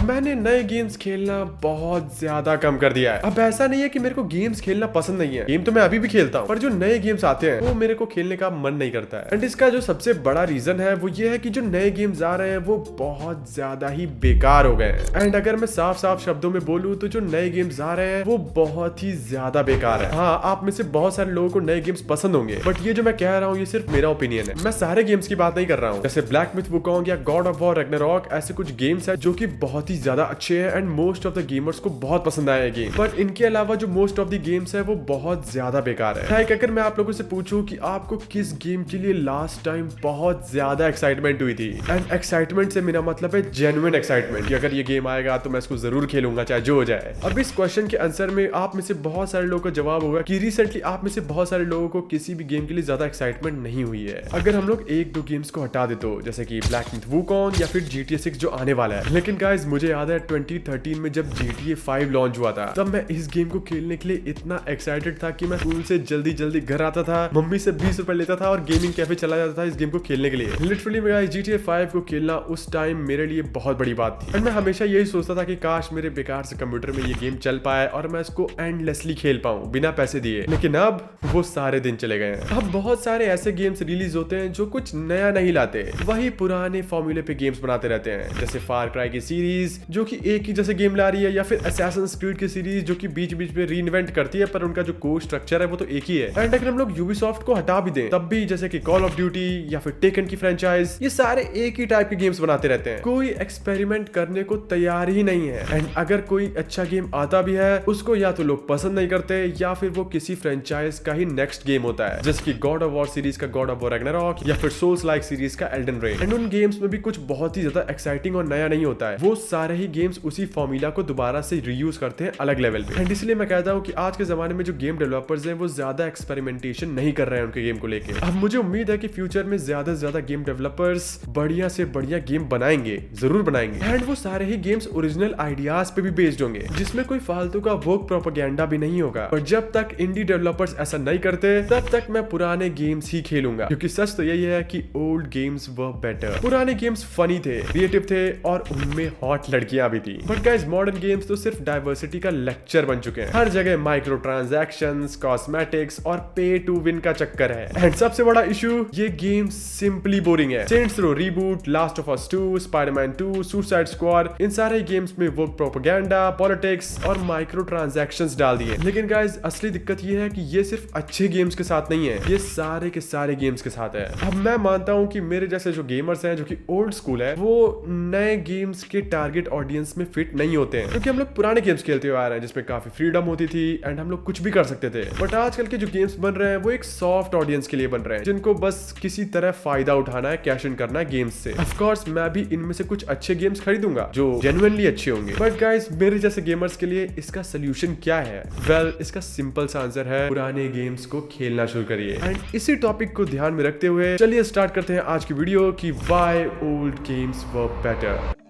मैंने नए गेम्स खेलना बहुत ज्यादा कम कर दिया है। अब ऐसा नहीं है कि मेरे को गेम्स खेलना पसंद नहीं है, गेम तो मैं अभी भी खेलता हूँ, पर जो नए गेम्स आते हैं वो मेरे को खेलने का मन नहीं करता है। एंड इसका जो सबसे बड़ा रीजन है वो ये है कि जो नए गेम्स आ रहे हैं वो बहुत ज्यादा ही बेकार हो गए हैं। एंड अगर मैं साफ साफ शब्दों में बोलूँ तो जो नए गेम्स आ रहे हैं वो बहुत ही ज्यादा बेकार है। हाँ, आप में से बहुत सारे लोगों को नए गेम्स पसंद होंगे, बट ये जो मैं कह रहा हूँ ये सिर्फ मेरा ओपिनियन है। मैं सारे गेम्स की बात नहीं कर रहा हूँ। जैसे ब्लैक मिथ वुकोंग या गॉड ऑफ वॉर रैग्नारॉक, ऐसे कुछ गेम्स है जो कि बहुत ही ज्यादा अच्छे हैं and most of the gamers को बहुत पसंद आया गेम। बट इनके अलावा जो मोस्ट ऑफ द गेम्स है वो बहुत ज्यादा बेकार है। लाइक अगर मैं आप लोगों से पूछूं कि आपको किस गेम के लिए लास्ट टाइम बहुत ज्यादा एक्साइटमेंट हुई थी, एंड एक्साइटमेंट से मेरा मतलब है जेन्युइन एक्साइटमेंट कि अगर ये गेम आएगा तो मैं इसको जरूर खेलूंगा चाहे जो हो जाए। अब इस क्वेश्चन के आंसर में आप में से बहुत सारे लोगों का जवाब होगा कि रिसेंटली आप में से बहुत सारे लोगों को किसी भी गेम के लिए ज्यादा एक्साइटमेंट नहीं हुई है। अगर हम लोग एक दो गेम्स को हटा दे तो जैसे कि ब्लैक मिथ वुकोंग या फिर GTA 6 जो आने वाला है। लेकिन गाइस मुझे याद है 2013 में जब GTA 5 लॉन्च हुआ था तब मैं इस गेम को खेलने के लिए इतना एक्साइटेड था कि मैं स्कूल से जल्दी जल्दी घर आता था, मम्मी से 20 रुपए लेता था और गेमिंग कैफे चला जाता था इस गेम को खेलने के लिए। लिटरली गाइस GTA 5 को खेलना उस टाइम मेरे लिए बहुत बड़ी बात थी। एंड मैं हमेशा यही सोचता था कि काश मेरे बेकार से कंप्यूटर में ये गेम चल पाए और मैं इसको एंडलेसली खेल पाऊं बिना पैसे दिए। लेकिन अब वो सारे दिन चले गए हैं। अब बहुत सारे ऐसे गेम्स रिलीज होते हैं जो कुछ नया नहीं लाते, वही पुराने फॉर्मूले पे गेम्स बनाते रहते हैं। जैसे फार क्राई की सीरीज जो कि एक ही जैसे गेम ला रही है, या फिर असैसिन्स क्रीड की सीरीज जो कि बीच बीच में रीइन्वेंट करती है, पर उनका जो कोर स्ट्रक्चर है वो तो एक ही है। एंड अगर हम लोग यूबीसॉफ्ट को हटा भी दें तब भी जैसे कि कॉल ऑफ ड्यूटी या फिर टेकन की फ्रेंचाइज, ये सारे एक ही टाइप के गेम्स बनाते रहते हैं, कोई एक्सपेरिमेंट करने को तैयार ही नहीं है। एंड अगर कोई अच्छा गेम आता भी है उसको या तो लोग पसंद नहीं करते या फिर वो किसी फ्रेंचाइज का ही नेक्स्ट गेम होता है, जैसे कि गॉड ऑफ वॉर सीरीज का गॉड ऑफ वॉर रैग्नारॉक या फिर सोल्स लाइक सीरीज का एल्डन रिंग। एंड उन गेम्स में भी कुछ बहुत ही ज्यादा एक्साइटिंग और नया नहीं होता है, वो सारे ही गेम्स उसी फॉर्मूला को दोबारा से रीयूज करते हैं अलग लेवल पे। एंड इसलिए मैं कहता हूँ कि आज के जमाने में जो गेम डेवलपर्स हैं वो ज्यादा एक्सपेरिमेंटेशन नहीं कर रहे हैं उनके गेम को लेके। अब मुझे उम्मीद है कि फ्यूचर में ज्यादा से ज्यादा गेम डेवलपर्स बढ़िया से बढ़िया गेम बनाएंगे, जरूर बनाएंगे। एंड वो सारे ही गेम्स ओरिजिनल आइडियाज पे भी बेस्ड होंगे, जिसमें कोई फालतू का वर्क प्रोपेगेंडा भी नहीं होगा। और जब तक इंडी डेवलपर्स ऐसा नहीं करते तब तक मैं पुराने गेम्स ही खेलूंगा, क्योंकि सच तो यही है कि ओल्ड गेम्स वर बेटर। पुराने गेम्स फनी थे, क्रिएटिव थे और उनमें हॉट लड़कियां भी थी। बट गाइस मॉडर्न गेम्स तो सिर्फ डाइवर्सिटी का लेक्चर बन चुके हैं। हर जगह माइक्रो ट्रांजैक्शंस, कॉस्मेटिक्स और पे टू विन का चक्कर है। एंड सबसे बड़ा इशू, ये गेम सिंपली बोरिंग है। Saints Row reboot, Last of Us 2, Spiderman 2, Suicide Squad, इन सारे गेम्स में वर्क प्रोपेगेंडा, पॉलिटिक्स और माइक्रो ट्रांजैक्शंस डाल दिए। लेकिन गाइस असली दिक्कत ये है कि ये सिर्फ अच्छे गेम्स के साथ नहीं है, ये सारे के सारे गेम्स के साथ है। अब मैं मानता हूँ कि मेरे जैसे जो गेमर्स हैं जो कि ओल्ड स्कूल है, वो नए गेम्स के टारगेट ऑडियंस में फिट नहीं होते हैं, क्योंकि हम लोग पुराने गेम्स खेलते हुए आ रहे हैं जिसमें काफी फ्रीडम होती थी एंड हम लोग कुछ भी कर सकते थे। बट आजकल के जो गेम्स बन रहे हैं वो एक सॉफ्ट ऑडियंस के लिए बन रहे हैं, जिनको बस किसी तरह फायदा उठाना है, कैश इन करना है गेम्स से। ऑफ कोर्स मैं भी इनमें से कुछ अच्छे गेम्स खरीदूंगा जो जेन्युइनली अच्छे होंगे। बट गाइस मेरे जैसे गेमर्स के लिए इसका सोल्यूशन क्या है? वेल, इसका सिंपल सा आंसर है पुराने गेम्स को खेलना शुरू करिए। एंड इसी टॉपिक को ध्यान में रखते हुए चलिए स्टार्ट करते हैं आज की वीडियो कि why old games were better.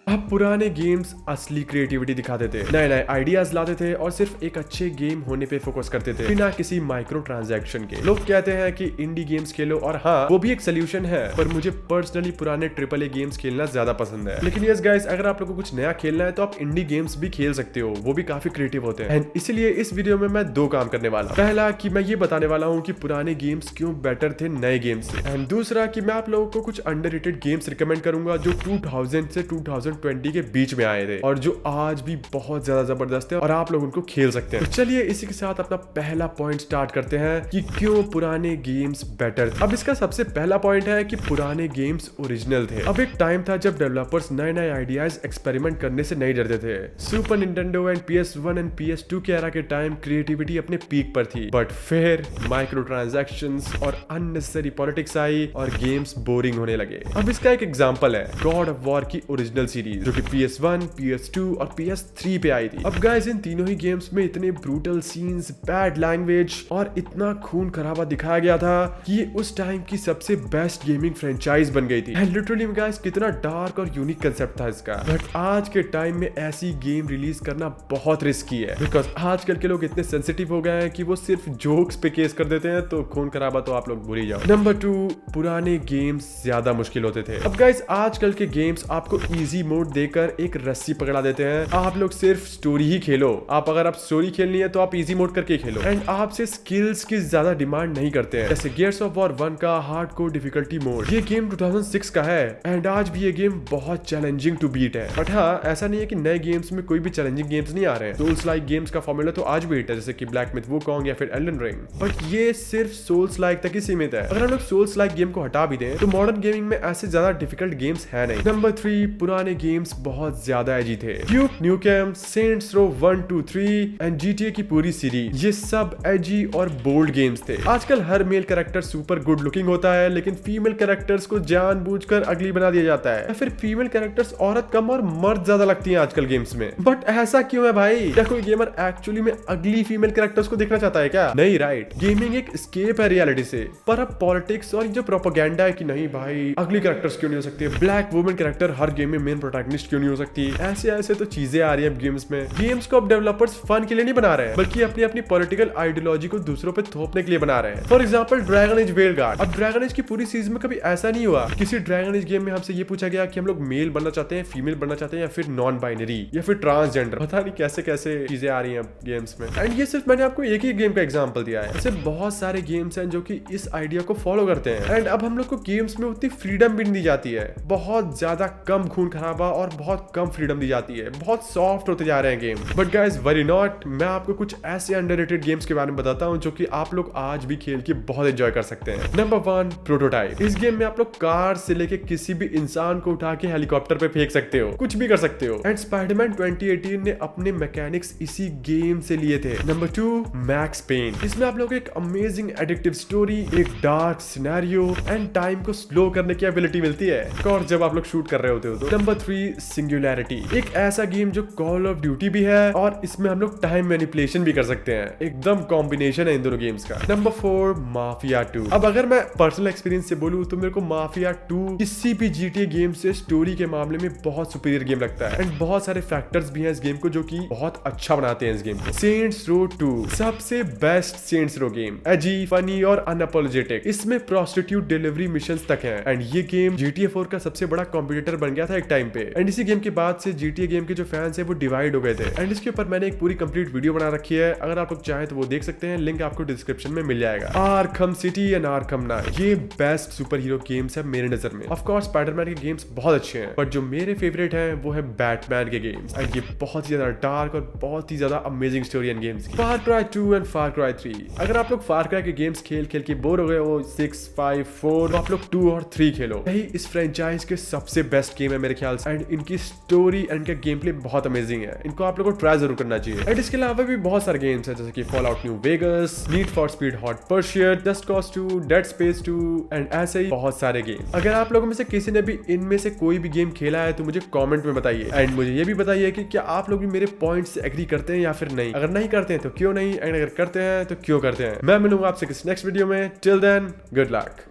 अब पुराने गेम्स असली क्रिएटिविटी दिखाते थे, नए नए आइडियाज लाते थे और सिर्फ एक अच्छे गेम होने पे फोकस करते थे बिना किसी माइक्रो ट्रांजैक्शन के। लोग कहते हैं कि इंडी गेम्स खेलो, और हाँ वो भी एक सोल्यूशन है, पर मुझे पर्सनली पुराने AAA गेम्स खेलना ज्यादा पसंद है। लेकिन यस गाइस, अगर आप लोगों को कुछ नया खेलना है तो आप इंडी गेम्स भी खेल सकते हो, वो भी काफी क्रिएटिव होते हैं। एंड इसीलिए इस वीडियो में मैं दो काम करने वाला हूं। पहला कि मैं ये बताने वाला हूँ कि पुराने गेम्स क्यों बेटर थे नए गेम्स से, एंड दूसरा कि मैं आप लोगों को कुछ अंडररेटेड गेम्स रिकमेंड करूंगा जो 2000 से 2020 के बीच में आए थे और जो आज भी बहुत ज्यादा जबरदस्त है और आप लोग उनको खेल सकते हैं। तो चलिए इसी के साथ अपना पहला पॉइंट स्टार्ट करते हैं कि क्यों पुराने गेम्स बेटर थे। अब इसका सबसे पहला पॉइंट है कि पुराने गेम्स ओरिजिनल थे। अब एक टाइम था जब डेवलपर्स नए नए आइडियाज एक्सपेरिमेंट करने से नहीं डरते थे। Super Nintendo and PS1 and PS2 के एरा के टाइम क्रिएटिविटी अपने पीक पर थी, बट फिर माइक्रो ट्रांजैक्शंस और अननेसेसरी पॉलिटिक्स आई और गेम्स बोरिंग होने लगे। अब इसका एक एग्जांपल है गॉड ऑफ वॉर की ओरिजिनल सीरीज जो कि PS1, PS2 और PS3 पे आई थी। अब गाइस इन तीनों ही गेम्स में इतने ब्रूटल सीन्स, बैड लैंग्वेज और इतना खून खराबा दिखाया गया था कि ये उस टाइम की सबसे बेस्ट गेमिंग फ्रेंचाइज बन गई थी। एंड लिटरली गाइस कितना डार्क और यूनिक कंसेप्ट था इसका। बट आज के टाइम में ऐसी गेम रिलीज करना बहुत रिस्की है, बिकॉज आजकल के लोग इतने सेंसिटिव हो गए हैं कि वो सिर्फ जोक्स पे केस कर देते हैं, तो खून खराबा तो आप लोग भूल ही जाओ। नंबर 2, पुराने गेम्स ज्यादा मुश्किल होते थे। अब गाइस आजकल के गेम्स आपको इजी मोड देकर एक रस्सी पकड़ा देते हैं। आप लोग सिर्फ स्टोरी ही खेलो। आप अगर आप स्टोरी खेलनी है तो आप इजी मोड करके खेलो एंड आपसे स्किल्स की ज्यादा डिमांड नहीं करते हैं। जैसे गियर्स ऑफ वॉर 1 का हार्डकोर डिफिकल्टी मोड, ये गेम 2006 का है एंड आज भी ये गेम बहुत चैलेंजिंग टू बीट है। बट हाँ, ऐसा नहीं है कि नए गेम्स में कोई भी चैलेंजिंग गेम्स नहीं आ रहे हैं। सोल्स लाइक गेम्स का फॉर्मूला तो आज भी हिट है, जैसे कि ब्लैक मिथ वुकोंग या फिर एल्डन रिंग। बट ये सिर्फ सोल्स लाइक तक ही सीमित है। अगर हम लोग सोल्स लाइक गेम को हटा भी दें तो मॉडर्न गेमिंग में ऐसे ज्यादा डिफिकल्ट गेम्स है नहीं। नंबर 3, पुराने गेम्स बहुत ज्यादा एजी थे। Duke Nukem, Saints Row 1, 2, 3 and GTA की पूरी सीरीज, ये सब एजी और बोल्ड गेम्स थे। आजकल हर male character super good looking होता है, लेकिन फीमेल कैरेक्टर्स को जानबूझकर अगली बना दिया जाता है, या फिर फीमेल कैरेक्टर्स औरत कम और मर्द ज्यादा लगती हैं आजकल गेम्स में। बट ऐसा क्यों है भाई? क्या कोई गेमर एक्चुअली में अगली फीमेल कैरेक्टर्स को देखना चाहता है क्या? नहीं, राइट। गेमिंग एक एस्केप है रियलिटी से। पर अब पॉलिटिक्स और जो प्रोपेगेंडा है कि नहीं भाई अगली कैरेक्टर्स क्यों नहीं हो सकती, ब्लैक वुमेन कैरेक्टर हर गेम में मेन प्रोटैगनिस्ट क्यों नहीं हो सकती, ऐसे ऐसे तो चीजें आ रही है गेम्स में। गेम्स को अब डेवलपर्स फन के लिए नहीं बना रहे हैं, बल्कि अपनी अपनी पॉलिटिकल आइडियोलॉजी को दूसरों पे थोपने के लिए बना रहे हैं। For example Dragon Age Veilguard. अब ड्रैगन एज की पूरी सीरीज में कभी ऐसा नहीं हुआ किसी ड्रैगन एज गेम में हमसे ये पूछा गया कि हम लोग मेल बनना चाहते हैं, फीमेल बनना चाहते हैं, या फिर नॉन बाइनरी या फिर ट्रांसजेंडर। पता नहीं कैसे कैसे चीजें आ रही हैं गेम्स में। एंड ये सिर्फ मैंने आपको एक ही गेम का एग्जांपल दिया है। ऐसे बहुत सारे गेम्स हैं जो कि इस आइडिया को फॉलो करते हैं। एंड अब हम लोग को गेम्स में उतनी फ्रीडम भी नहीं दी जाती है, बहुत ज्यादा कम खून खराबा और बहुत कम फ्रीडम दी जाती है, बहुत सॉफ्ट होते जा रहे हैं game. But guys worry not, मैं आपको कुछ ऐसे अंडररेटेड गेम्स के बारे में बताता हूं जो कि आप लोग आज भी खेल के बहुत एंजॉय कर सकते हैं। Number 1, prototype. इस गेम में आप लोग कार से लेके किसी भी इंसान को उठा के हेलीकॉप्टर पे फेंक सकते हो, कुछ भी कर सकते हो। एंड स्पाइडरमैन 2018 ने अपने मैकेनिक्स इसी गेम से लिए थे। Number 2, Max Payne. इसमें आप लोग एक अमेजिंग एडिक्टिव स्टोरी, एक डार्क सिनेरियो एंड टाइम को स्लो करने की एबिलिटी मिलती है, और जब आप लोग शूट कर रहे होते हो तो। Number 3, singularity. एक ऐसा गेम जो कॉल ऑफ ड्यूटी भी है और इसमें हम लोग टाइम मैनिपुलेशन भी कर सकते हैं। एकदम कॉम्बिनेशन है इन दोनों गेम्स का। Number 4, mafia 2। अब अगर मैं पर्सनल एक्सपीरियंस से बोलूं तो मेरे को माफिया 2 किसी भी GTA गेम से स्टोरी के मामले में बहुत सुपीरियर गेम लगता है। एंड बहुत सारे फैक्टर्स भी हैं इस गेम को जो कि बहुत अच्छा बनाते हैं इस गेम को। सेंट्स रो 2 सबसे बेस्ट सेंट्स रो गेम, एजी, फनी और अनअपोलोजेटिक। इसमें प्रोस्टिट्यूट डिलीवरी मिशंस तक हैं। एंड ये गेम GTA 4 का सबसे बड़ा कॉम्पिटिटर बन गया था एक टाइम पे। एंड इसी गेम के बाद से GTA गेम के जो फैंस है वो डिवाइड हो गए थे। एंड इसके ऊपर मैंने एक पूरी कंप्लीट वीडियो बना रखी है, अगर आप लोग चाहें तो वो देख सकते हैं, लिंक आपको डिस्क्रिप्शन में मिल जाएगा। Arkham city and Arkham night, ये बेस्ट सुपर हीरो गेम्स है मेरे नजर में। ऑफ कोर्स स्पाइडरमैन के गेम्स बहुत अच्छे हैं, बट जो मेरे फेवरेट हैं वो है बैटमैन के गेम्स। एंड ये बहुत ही ज्यादा डार्क और बहुत ही ज्यादा amazing story and games. Far cry 2 and far cry 3। अगर आप लोग फार क्राई के गेम्स खेल खेल के बोर हो गए हो 6, 5, 4, तो आप लोग 2 और 3 खेलो। यही इस फ्रेंचाइज के सबसे बेस्ट गेम है मेरे ख्याल से। एंड इनकी स्टोरी एंड इनका गेम प्ले बहुत अमेजिंग है, इनको आप लोगों को ट्राई जरूर करना चाहिए। एंड इसके अलावा भी बहुत सारे गेम्स हैं जैसे कि Fallout New Vegas, need for speed hot pursuit, just cause 2, dead space 2 and ऐसे ही बहुत सारे गेम। अगर आप लोगों में से किसी ने भी इनमें से कोई भी गेम खेला है तो मुझे कमेंट में बताइए। एंड मुझे ये भी बताइए कि क्या आप लोग भी मेरे पॉइंट से एग्री करते हैं या फिर नहीं। अगर नहीं करते हैं तो क्यों नहीं, एंड अगर करते हैं तो क्यों करते हैं। मैं मिलूंगा आपसे किसी नेक्स्ट वीडियो में। Till then, good luck.